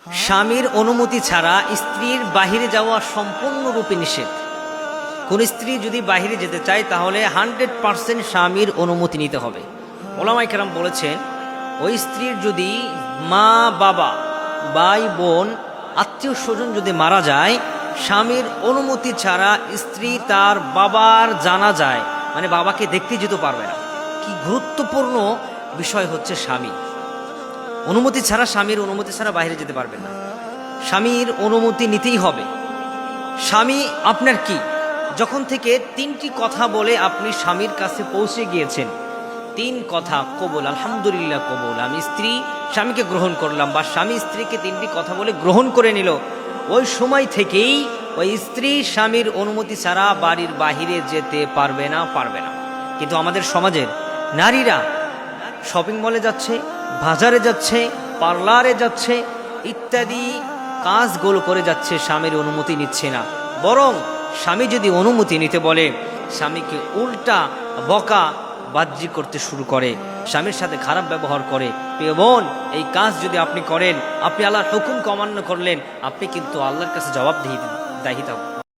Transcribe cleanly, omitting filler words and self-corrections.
স্বামীর অনুমতি ছাড়া স্ত্রীর বাহিরে যাওয়া সম্পূর্ণরূপে নিষেধ। কোন স্ত্রী যদি বাহিরে যেতে চায় তাহলে 100% স্বামীর অনুমতি নিতে হবে। ওলামায়ে কেরাম বলেছেন, ওই স্ত্রীর যদি মা বাবা ভাই বোন আত্মীয় স্বজন যদি মারা যায়, স্বামীর অনুমতি ছাড়া স্ত্রী তার বাবার জানাজায় মানে বাবাকে দেখতে যেতে পারবে না। কি গুরুত্বপূর্ণ বিষয় হচ্ছে স্বামী অনুমতি ছাড়া, স্বামীর অনুমতি ছাড়া বাইরে যেতে পারবেন না। স্বামীর অনুমতি নিতেই হবে। স্বামী আপনার কি, যখন থেকে 3টি কথা বলে আপনি স্বামীর কাছে পৌঁছে গিয়েছেন, 3 কথা কবুল, আলহামদুলিল্লাহ কবুল, আমি স্ত্রী স্বামীকে গ্রহণ করলাম, বা স্বামী স্ত্রীকে 3টি কথা বলে গ্রহণ করে নিল, ওই সময় থেকেই ওই স্ত্রী স্বামীর অনুমতি ছাড়া বাড়ির বাহিরে যেতে পারবে না। কিন্তু আমাদের সমাজের নারীরা শপিং মলে যাচ্ছে, বাজারে যাচ্ছে, পার্লারে যাচ্ছে, ইত্যাদি কাজগুলো করে যাচ্ছে, স্বামীর অনুমতি নিচ্ছে না। বরং স্বামী যদি অনুমতি নিতে বলে, স্বামীকে উল্টা বকা বাজ্জি করতে শুরু করে, স্বামীর সাথে খারাপ ব্যবহার করে। প্রিয় বোন, এই কাজ যদি আপনি করেন, আপনি আল্লাহর হুকুমকে অমান্য করলেন, আপনি কিন্তু আল্লাহর কাছে জবাবদিহিতা